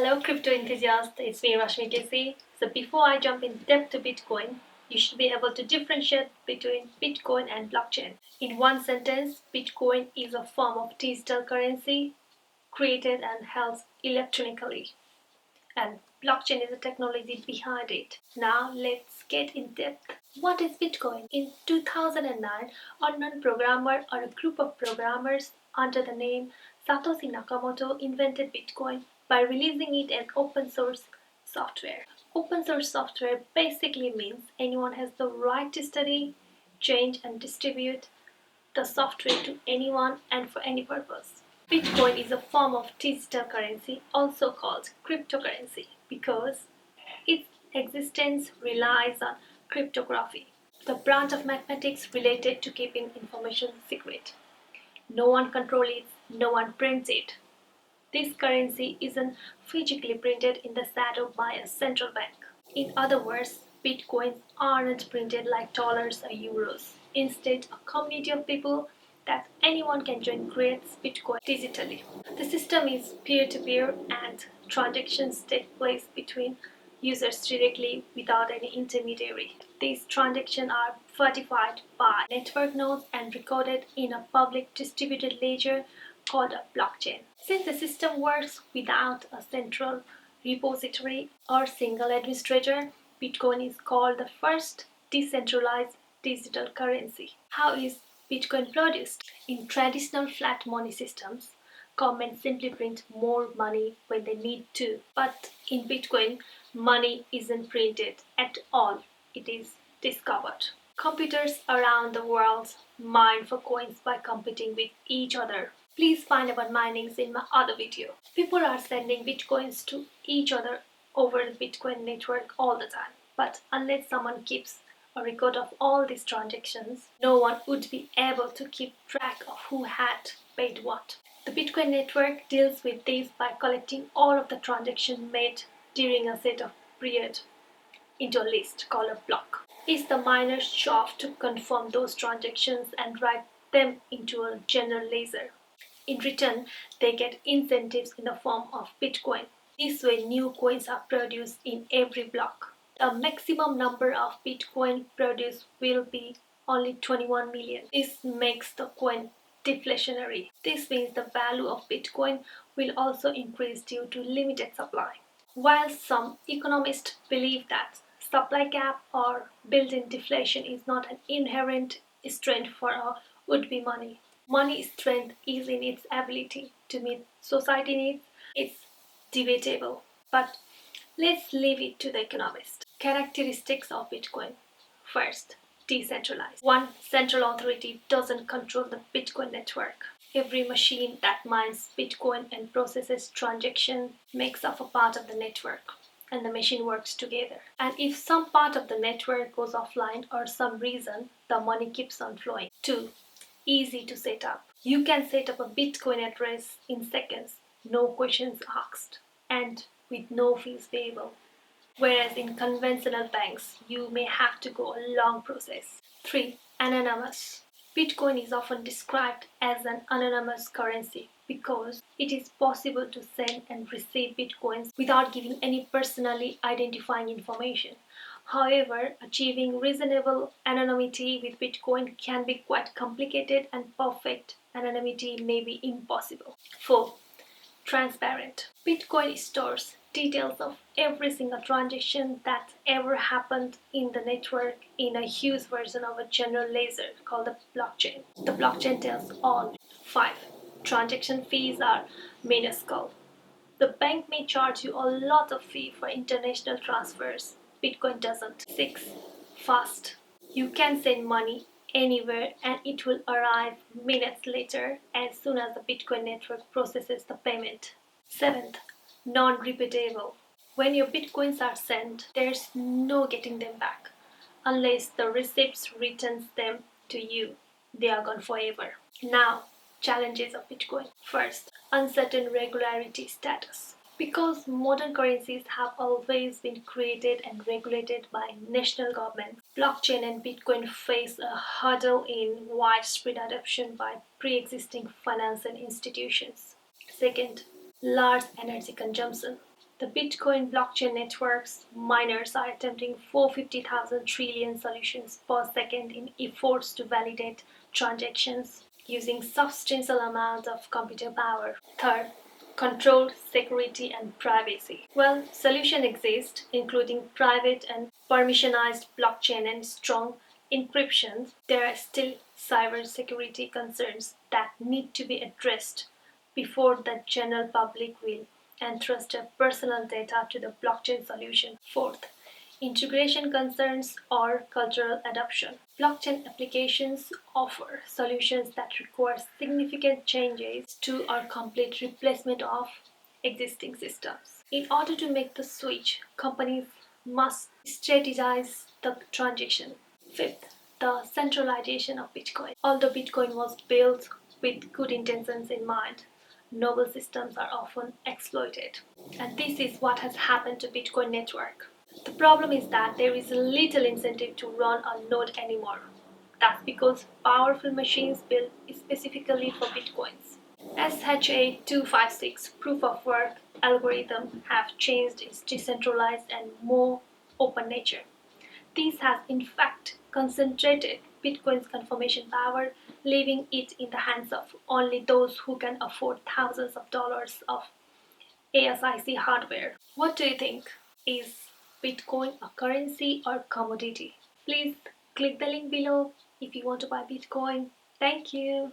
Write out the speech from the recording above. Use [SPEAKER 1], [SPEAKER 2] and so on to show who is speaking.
[SPEAKER 1] Hello crypto enthusiasts, it's me Rashmi Casey. So before I jump in depth to Bitcoin, you should be able to differentiate between Bitcoin and blockchain. In one sentence, Bitcoin is a form of digital currency created and held electronically. And blockchain is the technology behind it. Now let's get in depth. What is Bitcoin? In 2009, a unknown programmer or a group of programmers under the name Satoshi Nakamoto invented Bitcoin by releasing it as open source software. Open source software basically means anyone has the right to study, change, and distribute the software to anyone and for any purpose. Bitcoin is a form of digital currency, also called cryptocurrency, because its existence relies on cryptography, the branch of mathematics related to keeping information secret. No one controls it, no one prints it. This currency isn't physically printed in the shadow by a central bank. In other words, bitcoins aren't printed like dollars or euros. Instead, a community of people that anyone can join creates bitcoin digitally. The system is peer-to-peer and transactions take place between users directly without any intermediary. These transactions are certified by network nodes and recorded in a public distributed ledger called a blockchain. Since the system works without a central repository or single administrator, Bitcoin is called the first decentralized digital currency. How is Bitcoin produced? In traditional fiat money systems, governments simply print more money when they need to. But in Bitcoin, money isn't printed at all, it is discovered. Computers around the world mine for coins by competing with each other. Please find about minings in my other video. People are sending bitcoins to each other over the Bitcoin network all the time. But unless someone keeps a record of all these transactions, no one would be able to keep track of who had paid what. The Bitcoin network deals with this by collecting all of the transactions made during a set of period into a list called a block. It's the miner's job to confirm those transactions and write them into a general ledger. In return, they get incentives in the form of Bitcoin. This way, new coins are produced in every block. The maximum number of Bitcoin produced will be only 21 million. This makes the coin deflationary. This means the value of Bitcoin will also increase due to limited supply. While some economists believe that supply cap or built-in deflation is not an inherent strength for a would-be money. Money's strength is in its ability to meet society needs. It's debatable, but let's leave it to the economists. Characteristics of Bitcoin. First, decentralized. One central authority doesn't control the Bitcoin network. Every machine that mines Bitcoin and processes transactions makes up a part of the network, and the machine works together. And if some part of the network goes offline or some reason, the money keeps on flowing. 2. Easy to set up. You can set up a Bitcoin address in seconds, no questions asked, and with no fees payable. Whereas in conventional banks, you may have to go a long process. 3. Anonymous. Bitcoin is often described as an anonymous currency because it is possible to send and receive bitcoins without giving any personally identifying information. However, achieving reasonable anonymity with Bitcoin can be quite complicated and perfect anonymity may be impossible. 4. Transparent. Bitcoin stores details of every single transaction that ever happened in the network in a huge version of a general ledger called the blockchain. The blockchain tells all. 5. Transaction fees are minuscule. The bank may charge you a lot of fee for international transfers. Bitcoin doesn't. 6. Fast. You can send money anywhere and it will arrive minutes later as soon as the Bitcoin network processes the payment. 7th, non-repeatable. When your Bitcoins are sent, there's no getting them back. Unless the receipt returns them to you, they are gone forever. Now, challenges of Bitcoin. First, uncertain regularity status. Because modern currencies have always been created and regulated by national governments, blockchain and Bitcoin face a hurdle in widespread adoption by pre-existing financial institutions. Second, large energy consumption. The Bitcoin blockchain network's miners are attempting 450,000 trillion solutions per second in efforts to validate transactions using substantial amounts of computer power. Third, control, security, and privacy. Well, solutions exist, including private and permissionized blockchain and strong encryption. There are still cybersecurity concerns that need to be addressed before the general public will entrust their personal data to the blockchain solution. Fourth, integration concerns or cultural adoption. Blockchain applications offer solutions that require significant changes to or complete replacement of existing systems. In order to make the switch, companies must strategize the transition. Fifth, the centralization of Bitcoin. Although Bitcoin was built with good intentions in mind, noble systems are often exploited. And this is what has happened to Bitcoin network. The problem is that there is little incentive to run a node anymore. That's because powerful machines built specifically for Bitcoins. SHA-256 proof of work algorithm have changed its decentralized and more open nature. This has in fact concentrated Bitcoin's confirmation power, leaving it in the hands of only those who can afford thousands of dollars of ASIC hardware. What do you think? Is Bitcoin a currency or commodity? Please click the link below if you want to buy Bitcoin. Thank you.